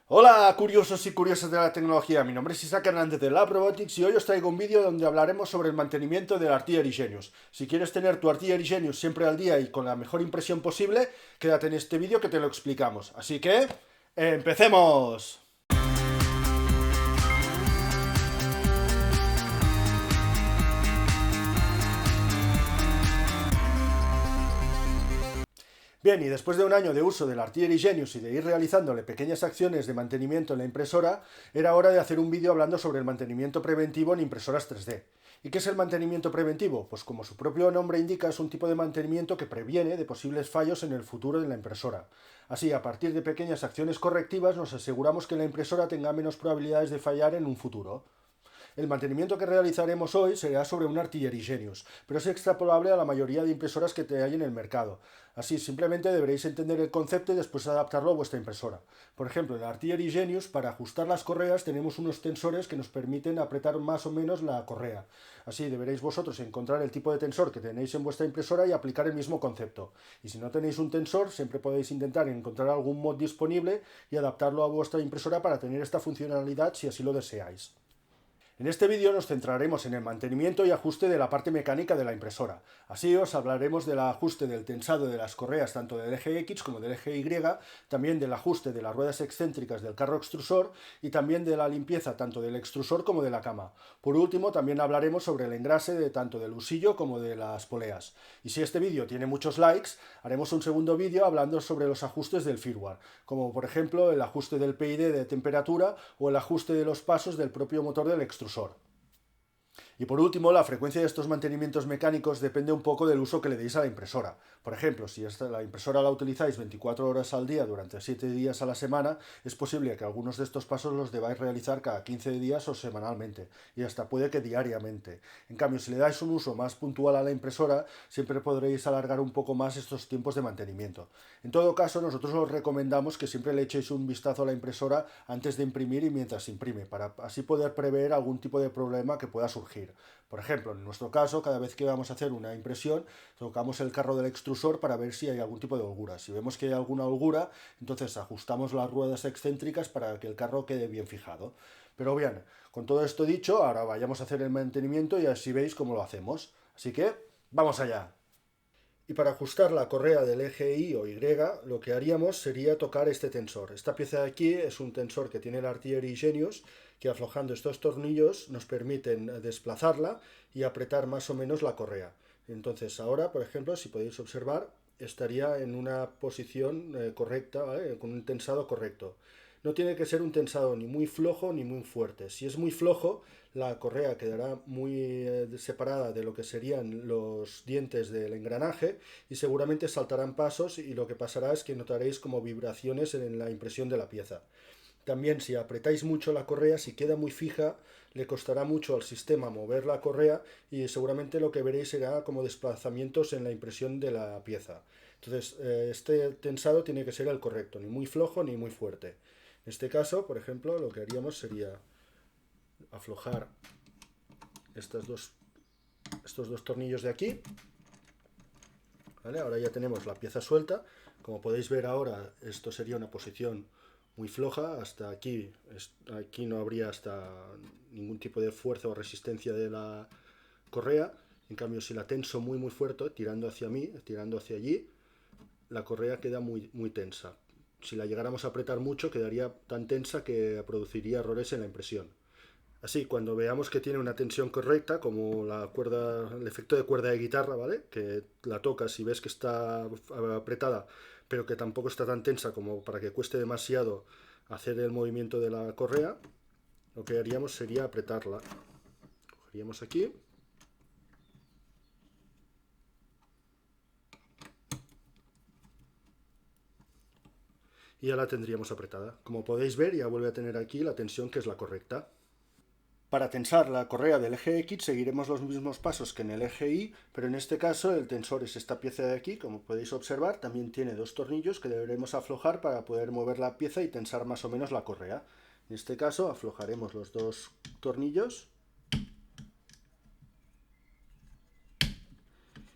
Hola curiosos y curiosas de la tecnología, mi nombre es Isaac Hernández de Lab Robotics y hoy os traigo un vídeo donde hablaremos sobre el mantenimiento del Artillery Genius. Si quieres tener tu Artillery Genius siempre al día y con la mejor impresión posible, quédate en este vídeo que te lo explicamos. Así que, ¡empecemos! Bien, y después de un año de uso del Artillery Genius y de ir realizándole pequeñas acciones de mantenimiento en la impresora, era hora de hacer un vídeo hablando sobre el mantenimiento preventivo en impresoras 3D. ¿Y qué es el mantenimiento preventivo? Pues como su propio nombre indica, es un tipo de mantenimiento que previene de posibles fallos en el futuro de la impresora. Así, a partir de pequeñas acciones correctivas, nos aseguramos que la impresora tenga menos probabilidades de fallar en un futuro. El mantenimiento que realizaremos hoy será sobre un Artillery Genius, pero es extrapolable a la mayoría de impresoras que te hay en el mercado. Así, simplemente deberéis entender el concepto y después adaptarlo a vuestra impresora. Por ejemplo, en el Artillery Genius, para ajustar las correas tenemos unos tensores que nos permiten apretar más o menos la correa. Así, deberéis vosotros encontrar el tipo de tensor que tenéis en vuestra impresora y aplicar el mismo concepto. Y si no tenéis un tensor, siempre podéis intentar encontrar algún mod disponible y adaptarlo a vuestra impresora para tener esta funcionalidad si así lo deseáis. En este vídeo nos centraremos en el mantenimiento y ajuste de la parte mecánica de la impresora. Así os hablaremos del ajuste del tensado de las correas tanto del eje X como del eje Y, también del ajuste de las ruedas excéntricas del carro extrusor y también de la limpieza tanto del extrusor como de la cama. Por último, también hablaremos sobre el engrase de tanto del husillo como de las poleas. Y si este vídeo tiene muchos likes, haremos un segundo vídeo hablando sobre los ajustes del firmware, como por ejemplo el ajuste del PID de temperatura o el ajuste de los pasos del propio motor del extrusor. Y por último, la frecuencia de estos mantenimientos mecánicos depende un poco del uso que le deis a la impresora. Por ejemplo, si la impresora la utilizáis 24 horas al día durante 7 días a la semana, es posible que algunos de estos pasos los debáis realizar cada 15 días o semanalmente, y hasta puede que diariamente. En cambio, si le dais un uso más puntual a la impresora, siempre podréis alargar un poco más estos tiempos de mantenimiento. En todo caso, nosotros os recomendamos que siempre le echéis un vistazo a la impresora antes de imprimir y mientras imprime, para así poder prever algún tipo de problema que pueda surgir. Por ejemplo, en nuestro caso, cada vez que vamos a hacer una impresión, tocamos el carro del extrusor para ver si hay algún tipo de holgura. Si vemos que hay alguna holgura, entonces ajustamos las ruedas excéntricas para que el carro quede bien fijado. Pero bien, con todo esto dicho, ahora vayamos a hacer el mantenimiento y así veis cómo lo hacemos. Así que, ¡vamos allá! Y para ajustar la correa del eje Y o Y, lo que haríamos sería tocar este tensor. Esta pieza de aquí es un tensor que tiene el Artillery Genius, que aflojando estos tornillos nos permiten desplazarla y apretar más o menos la correa. Entonces ahora, por ejemplo, si podéis observar, estaría en una posición correcta, ¿vale? Con un tensado correcto. No tiene que ser un tensado ni muy flojo ni muy fuerte. Si es muy flojo, la correa quedará muy separada de lo que serían los dientes del engranaje y seguramente saltarán pasos y lo que pasará es que notaréis como vibraciones en la impresión de la pieza. También si apretáis mucho la correa, si queda muy fija, le costará mucho al sistema mover la correa y seguramente lo que veréis será como desplazamientos en la impresión de la pieza. Entonces, este tensado tiene que ser el correcto, ni muy flojo ni muy fuerte. En este caso, por ejemplo, lo que haríamos sería aflojar estos dos tornillos de aquí. ¿Vale? Ahora ya tenemos la pieza suelta. Como podéis ver ahora, esto sería una posición muy floja. Hasta aquí, aquí no habría hasta ningún tipo de fuerza o resistencia de la correa. En cambio, si la tenso muy fuerte, tirando hacia mí, tirando hacia allí, la correa queda muy tensa. Si la llegáramos a apretar mucho, quedaría tan tensa que produciría errores en la impresión. Así, cuando veamos que tiene una tensión correcta, como la cuerda, el efecto de cuerda de guitarra, ¿vale? Que la tocas y ves que está apretada, pero que tampoco está tan tensa como para que cueste demasiado hacer el movimiento de la correa, lo que haríamos sería apretarla. Cogeríamos aquí. Y ya la tendríamos apretada. Como podéis ver, ya vuelve a tener aquí la tensión que es la correcta. Para tensar la correa del eje X seguiremos los mismos pasos que en el eje Y, pero en este caso el tensor es esta pieza de aquí, como podéis observar, también tiene dos tornillos que deberemos aflojar para poder mover la pieza y tensar más o menos la correa. En este caso aflojaremos los dos tornillos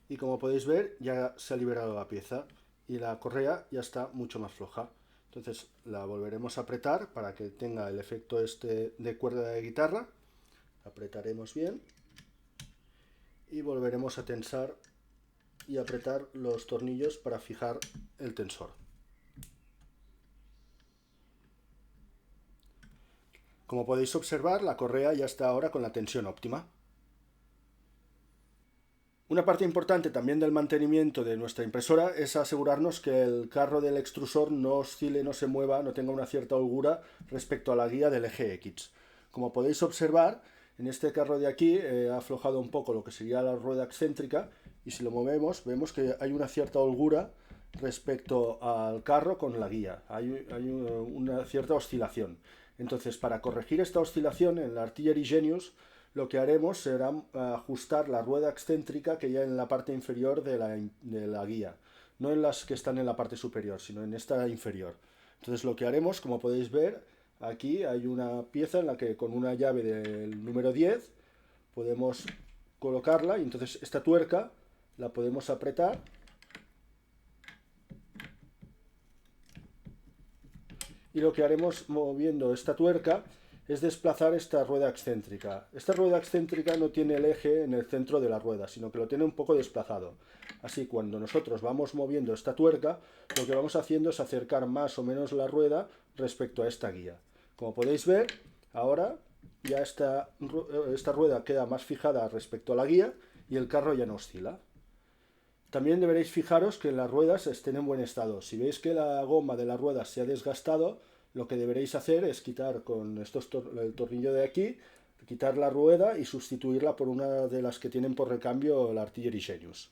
y como podéis ver ya se ha liberado la pieza y la correa ya está mucho más floja. Entonces la volveremos a apretar para que tenga el efecto este de cuerda de guitarra. Apretaremos bien y volveremos a tensar y apretar los tornillos para fijar el tensor. Como podéis observar, la correa ya está ahora con la tensión óptima. Una parte importante también del mantenimiento de nuestra impresora es asegurarnos que el carro del extrusor no oscile, no se mueva, no tenga una cierta holgura respecto a la guía del eje X. Como podéis observar, en este carro de aquí he aflojado un poco lo que sería la rueda excéntrica y si lo movemos vemos que hay una cierta holgura respecto al carro con la guía. Hay una cierta oscilación. Entonces, para corregir esta oscilación en la Artillery Genius, lo que haremos será ajustar la rueda excéntrica que hay en la parte inferior de la guía. No en las que están en la parte superior, sino en esta inferior. Entonces lo que haremos, como podéis ver, aquí hay una pieza en la que con una llave del número 10 podemos colocarla y entonces esta tuerca la podemos apretar y lo que haremos moviendo esta tuerca es desplazar esta rueda excéntrica. Esta rueda excéntrica no tiene el eje en el centro de la rueda, sino que lo tiene un poco desplazado. Así, cuando nosotros vamos moviendo esta tuerca, lo que vamos haciendo es acercar más o menos la rueda respecto a esta guía. Como podéis ver, ahora ya esta rueda queda más fijada respecto a la guía y el carro ya no oscila. También deberéis fijaros que las ruedas estén en buen estado. Si veis que la goma de las ruedas se ha desgastado, lo que deberéis hacer es quitar con el tornillo de aquí, quitar la rueda y sustituirla por una de las que tienen por recambio la Artillery Genius.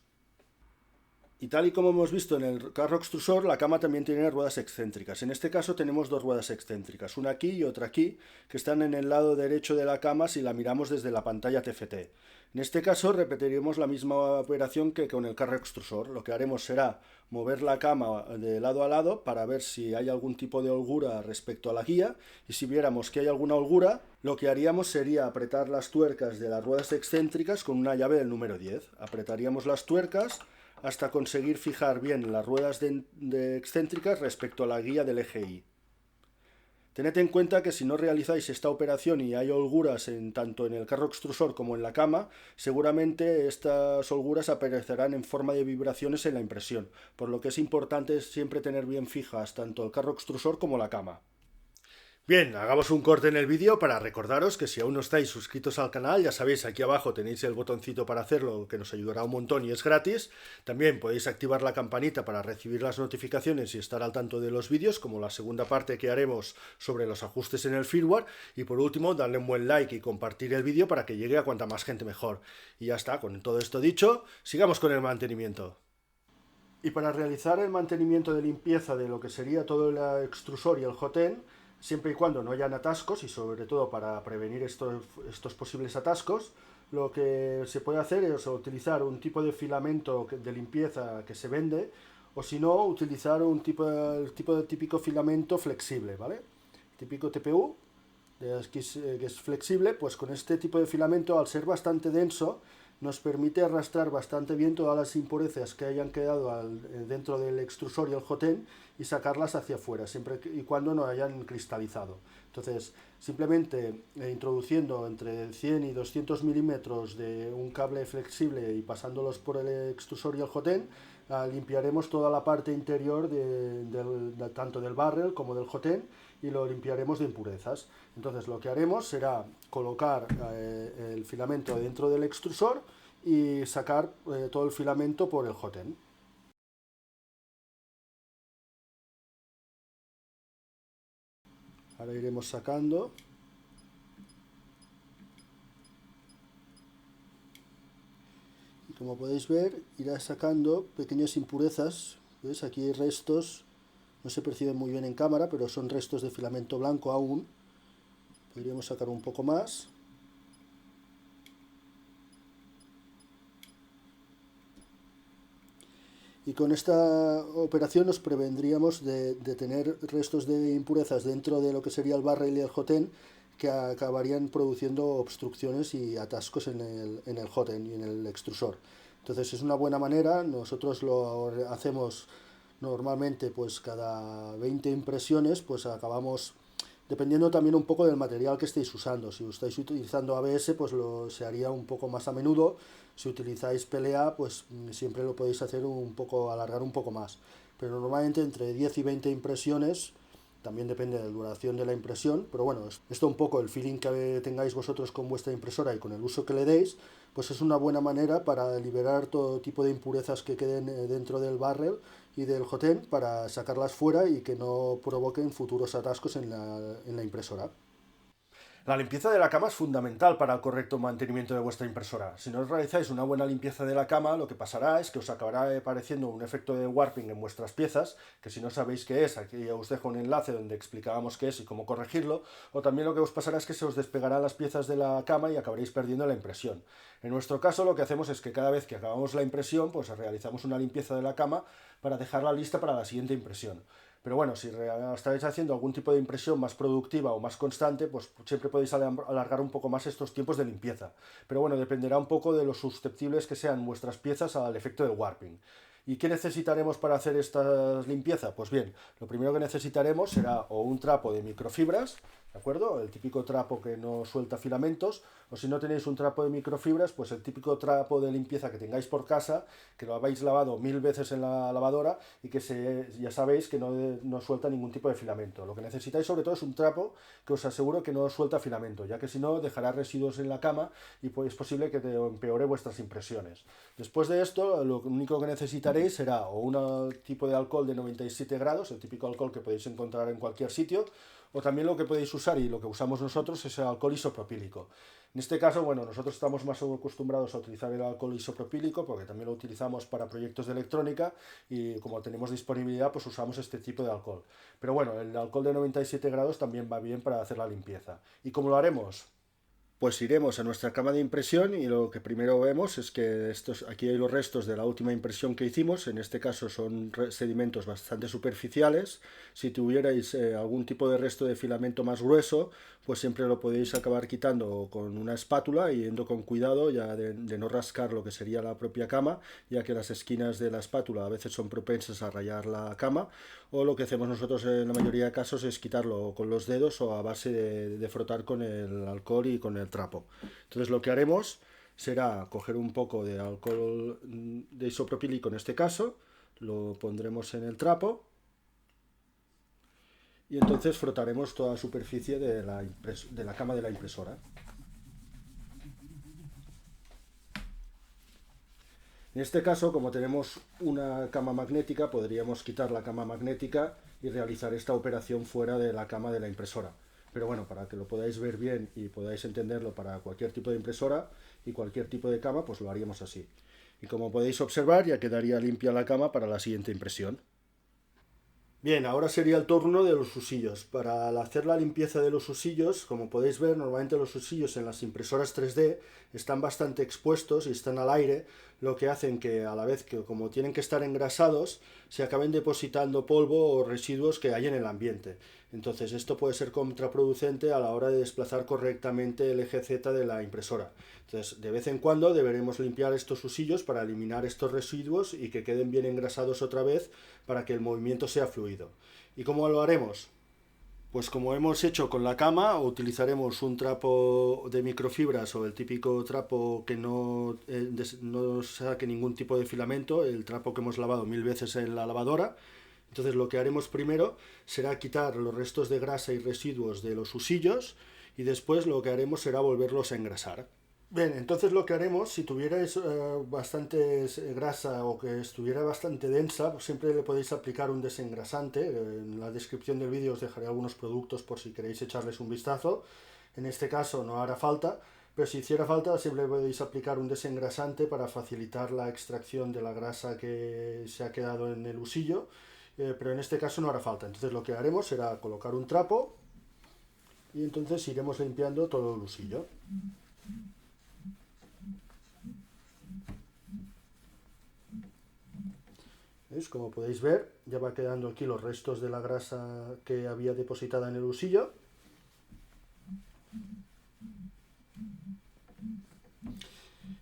Y tal y como hemos visto en el carro extrusor, la cama también tiene ruedas excéntricas. En este caso tenemos dos ruedas excéntricas, una aquí y otra aquí, que están en el lado derecho de la cama si la miramos desde la pantalla TFT. En este caso repetiremos la misma operación que con el carro extrusor. Lo que haremos será mover la cama de lado a lado para ver si hay algún tipo de holgura respecto a la guía, y si viéramos que hay alguna holgura, lo que haríamos sería apretar las tuercas de las ruedas excéntricas con una llave del número 10. Apretaríamos las tuercas hasta conseguir fijar bien las ruedas de excéntricas respecto a la guía del eje Y. Tened en cuenta que si no realizáis esta operación y hay holguras tanto en el carro extrusor como en la cama, seguramente estas holguras aparecerán en forma de vibraciones en la impresión, por lo que es importante siempre tener bien fijas tanto el carro extrusor como la cama. Bien, hagamos un corte en el vídeo para recordaros que si aún no estáis suscritos al canal, ya sabéis, aquí abajo tenéis el botoncito para hacerlo, que nos ayudará un montón y es gratis. También podéis activar la campanita para recibir las notificaciones y estar al tanto de los vídeos, como la segunda parte que haremos sobre los ajustes en el firmware. Y por último, darle un buen like y compartir el vídeo para que llegue a cuanta más gente mejor. Y ya está, con todo esto dicho, sigamos con el mantenimiento. Y para realizar el mantenimiento de limpieza de lo que sería todo el extrusor y el hotend, siempre y cuando no hayan atascos y sobre todo para prevenir estos posibles atascos, lo que se puede hacer es utilizar un tipo de filamento de limpieza que se vende, o si no, utilizar el típico filamento flexible, ¿vale? Típico TPU, que es flexible. Pues con este tipo de filamento, al ser bastante denso, nos permite arrastrar bastante bien todas las impurezas que hayan quedado dentro del extrusor y el hotend y sacarlas hacia afuera, siempre y cuando no hayan cristalizado. Entonces, simplemente introduciendo entre 100 y 200 milímetros de un cable flexible y pasándolos por el extrusor y el hotend, limpiaremos toda la parte interior tanto del barrel como del hotend, y lo limpiaremos de impurezas. Entonces lo que haremos será colocar el filamento dentro del extrusor y sacar todo el filamento por el hotend. Ahora iremos sacando. Y como podéis ver, irá sacando pequeñas impurezas. ¿Ves? Aquí hay restos. No se perciben muy bien en cámara, pero son restos de filamento blanco aún. Podríamos sacar un poco más. Y con esta operación nos prevendríamos de tener restos de impurezas dentro de lo que sería el barrel y el hotend, que acabarían produciendo obstrucciones y atascos en el hotend y en el extrusor. Entonces es una buena manera. Nosotros lo hacemos Normalmente pues cada 20 impresiones pues acabamos, dependiendo también un poco del material que estéis usando. Si estáis utilizando ABS pues se haría un poco más a menudo. Si utilizáis PLA pues siempre lo podéis hacer un poco, alargar un poco más. Pero normalmente entre 10 y 20 impresiones, también depende de la duración de la impresión, pero bueno, esto un poco el feeling que tengáis vosotros con vuestra impresora y con el uso que le deis, pues es una buena manera para liberar todo tipo de impurezas que queden dentro del barrel y del hotend para sacarlas fuera y que no provoquen futuros atascos en la impresora. La limpieza de la cama es fundamental para el correcto mantenimiento de vuestra impresora. Si no realizáis una buena limpieza de la cama, lo que pasará es que os acabará apareciendo un efecto de warping en vuestras piezas, que si no sabéis qué es, aquí os dejo un enlace donde explicábamos qué es y cómo corregirlo, o también lo que os pasará es que se os despegarán las piezas de la cama y acabaréis perdiendo la impresión. En nuestro caso lo que hacemos es que cada vez que acabamos la impresión, pues realizamos una limpieza de la cama para dejarla lista para la siguiente impresión. Pero bueno, si estáis haciendo algún tipo de impresión más productiva o más constante, pues siempre podéis alargar un poco más estos tiempos de limpieza. Pero bueno, dependerá un poco de lo susceptibles que sean vuestras piezas al efecto del warping. ¿Y qué necesitaremos para hacer esta limpieza? Pues bien, lo primero que necesitaremos será o un trapo de microfibras, ¿de acuerdo? El típico trapo que no suelta filamentos, o si no tenéis un trapo de microfibras, pues el típico trapo de limpieza que tengáis por casa, que lo habéis lavado 1000 veces en la lavadora y que ya sabéis que no suelta ningún tipo de filamento. Lo que necesitáis sobre todo es un trapo que os aseguro que no suelta filamento, ya que si no dejará residuos en la cama y pues es posible que te empeore vuestras impresiones. Después de esto, lo único que necesitaréis será o un tipo de alcohol de 97 grados, el típico alcohol que podéis encontrar en cualquier sitio, o también lo que podéis usar y lo que usamos nosotros es el alcohol isopropílico. En este caso, bueno, nosotros estamos más acostumbrados a utilizar el alcohol isopropílico porque también lo utilizamos para proyectos de electrónica y como tenemos disponibilidad, pues usamos este tipo de alcohol. Pero bueno, el alcohol de 97 grados también va bien para hacer la limpieza. ¿Y cómo lo haremos? Pues iremos a nuestra cama de impresión y lo que primero vemos es que aquí hay los restos de la última impresión que hicimos. En este caso son sedimentos bastante superficiales. Si tuvierais algún tipo de resto de filamento más grueso, pues siempre lo podéis acabar quitando con una espátula y yendo con cuidado ya de no rascar lo que sería la propia cama, ya que las esquinas de la espátula a veces son propensas a rayar la cama. O lo que hacemos nosotros en la mayoría de casos es quitarlo con los dedos o a base de frotar con el alcohol y con el trapo. Entonces lo que haremos será coger un poco de alcohol de isopropílico en este caso, lo pondremos en el trapo y entonces frotaremos toda la superficie de la cama de la impresora. En este caso, como tenemos una cama magnética, podríamos quitar la cama magnética y realizar esta operación fuera de la cama de la impresora. Pero bueno, para que lo podáis ver bien y podáis entenderlo para cualquier tipo de impresora y cualquier tipo de cama, pues lo haríamos así. Y como podéis observar, ya quedaría limpia la cama para la siguiente impresión. Bien, ahora sería el turno de los usillos. Para hacer la limpieza de los usillos, como podéis ver, normalmente los usillos en las impresoras 3D están bastante expuestos y están al aire, lo que hacen que a la vez que como tienen que estar engrasados, se acaben depositando polvo o residuos que hay en el ambiente. Entonces esto puede ser contraproducente a la hora de desplazar correctamente el eje Z de la impresora. Entonces de vez en cuando deberemos limpiar estos usillos para eliminar estos residuos y que queden bien engrasados otra vez para que el movimiento sea fluido. ¿Y cómo lo haremos? Pues como hemos hecho con la cama, utilizaremos un trapo de microfibras o el típico trapo que no saque ningún tipo de filamento, el trapo que hemos lavado 1000 veces en la lavadora. Entonces lo que haremos primero será quitar los restos de grasa y residuos de los usillos y después lo que haremos será volverlos a engrasar. Bien, entonces lo que haremos, si tuvierais bastante grasa o que estuviera bastante densa, pues siempre le podéis aplicar un desengrasante. En la descripción del vídeo os dejaré algunos productos por si queréis echarles un vistazo. En este caso no hará falta, pero si hiciera falta siempre podéis aplicar un desengrasante para facilitar la extracción de la grasa que se ha quedado en el usillo, pero en este caso no hará falta. Entonces lo que haremos será colocar un trapo y entonces iremos limpiando todo el usillo. ¿Veis? Como podéis ver, ya va quedando aquí los restos de la grasa que había depositada en el usillo.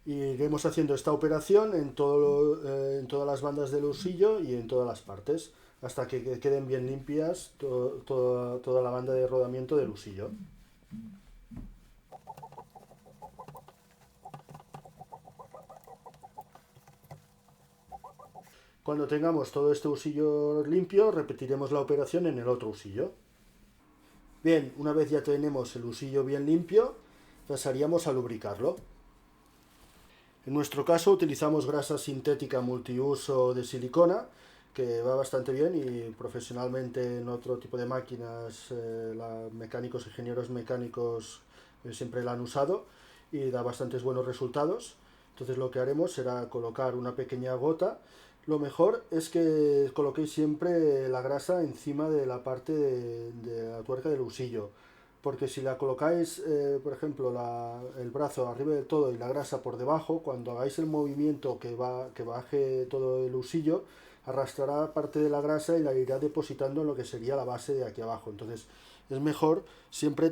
Y iremos haciendo esta operación en todas las bandas del usillo y en todas las partes, hasta que queden bien limpias toda la banda de rodamiento del usillo. Cuando tengamos todo este usillo limpio, repetiremos la operación en el otro usillo. Bien, una vez ya tenemos el usillo bien limpio, pasaríamos a lubricarlo. En nuestro caso utilizamos grasa sintética multiuso de silicona, que va bastante bien, y profesionalmente en otro tipo de máquinas, mecánicos, ingenieros mecánicos siempre la han usado y da bastantes buenos resultados. Entonces lo que haremos será colocar una pequeña gota. Lo mejor es que coloquéis siempre la grasa encima de la parte de la tuerca del usillo, porque si la colocáis, por ejemplo, el brazo arriba del todo y la grasa por debajo, cuando hagáis el movimiento que baje todo el usillo, arrastrará parte de la grasa y la irá depositando en lo que sería la base de aquí abajo. Entonces es mejor siempre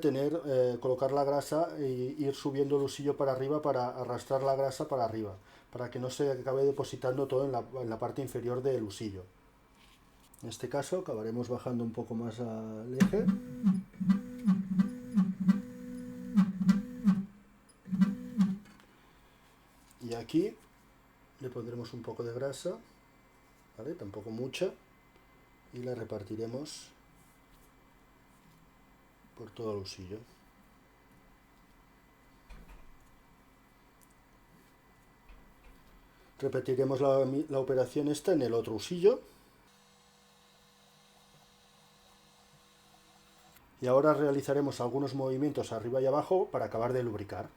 colocar la grasa e ir subiendo el usillo para arriba para arrastrar la grasa para arriba, para que no se acabe depositando todo en la parte inferior del usillo. En este caso acabaremos bajando un poco más al eje. Y aquí le pondremos un poco de grasa, ¿vale? Tampoco mucha, y la repartiremos por todo el usillo. Repetiremos la operación esta en el otro usillo. Y ahora realizaremos algunos movimientos arriba y abajo para acabar de lubricar.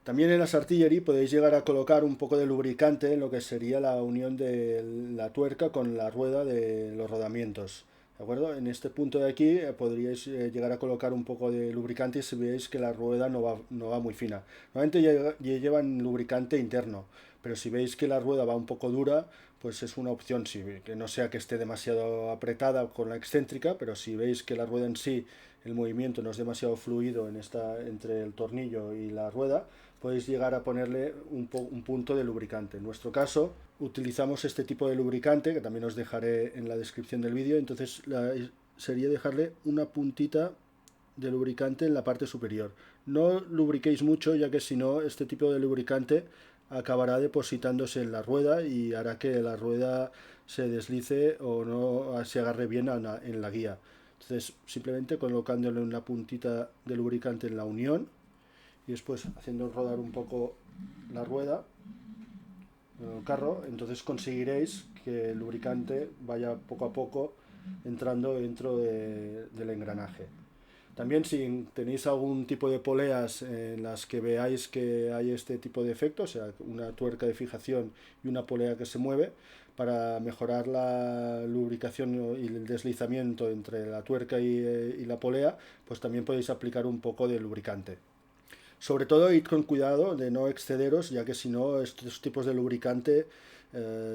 También en las artillery podéis llegar a colocar un poco de lubricante en lo que sería la unión de la tuerca con la rueda de los rodamientos. ¿De acuerdo? En este punto de aquí podríais llegar a colocar un poco de lubricante si veis que la rueda no va muy fina. Normalmente llevan lubricante interno, pero si veis que la rueda va un poco dura, pues es una opción, que no sea que esté demasiado apretada con la excéntrica, pero si veis que la rueda en sí, el movimiento no es demasiado fluido entre el tornillo y la rueda, podéis llegar a ponerle un punto de lubricante. En nuestro caso utilizamos este tipo de lubricante, que también os dejaré en la descripción del vídeo. Entonces sería dejarle una puntita de lubricante en la parte superior. No lubriquéis mucho, ya que si no este tipo de lubricante acabará depositándose en la rueda y hará que la rueda se deslice o no se agarre bien en la guía. Entonces simplemente colocándole una puntita de lubricante en la unión y después haciendo rodar un poco la rueda en el carro, entonces conseguiréis que el lubricante vaya poco a poco entrando dentro del engranaje. También si tenéis algún tipo de poleas en las que veáis que hay este tipo de efecto, o sea, una tuerca de fijación y una polea que se mueve, para mejorar la lubricación y el deslizamiento entre la tuerca y la polea, pues también podéis aplicar un poco de lubricante. Sobre todo id con cuidado de no excederos, ya que si no estos tipos de lubricante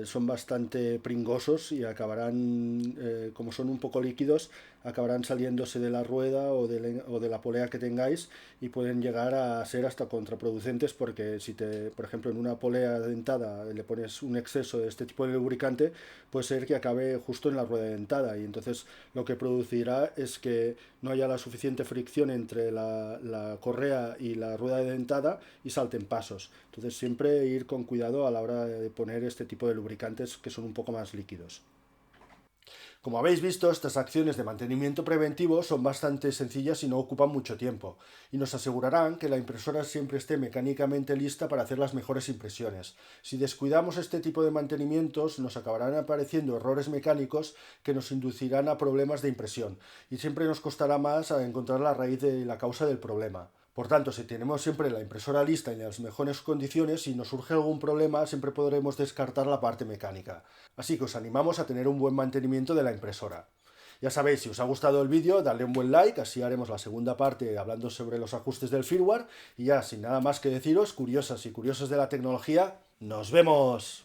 son bastante pringosos y acabarán, como son un poco líquidos, acabarán saliéndose de la rueda o de la polea que tengáis y pueden llegar a ser hasta contraproducentes, porque si por ejemplo en una polea dentada le pones un exceso de este tipo de lubricante, puede ser que acabe justo en la rueda dentada y entonces lo que producirá es que no haya la suficiente fricción entre la correa y la rueda dentada y salten pasos. Entonces siempre ir con cuidado a la hora de poner este tipo de lubricantes que son un poco más líquidos. Como habéis visto, estas acciones de mantenimiento preventivo son bastante sencillas y no ocupan mucho tiempo, y nos asegurarán que la impresora siempre esté mecánicamente lista para hacer las mejores impresiones. Si descuidamos este tipo de mantenimientos, nos acabarán apareciendo errores mecánicos que nos inducirán a problemas de impresión, y siempre nos costará más encontrar la raíz de la causa del problema. Por tanto, si tenemos siempre la impresora lista y en las mejores condiciones, si nos surge algún problema, siempre podremos descartar la parte mecánica. Así que os animamos a tener un buen mantenimiento de la impresora. Ya sabéis, si os ha gustado el vídeo, dadle un buen like, así haremos la segunda parte hablando sobre los ajustes del firmware. Y ya, sin nada más que deciros, curiosas y curiosos de la tecnología, ¡nos vemos!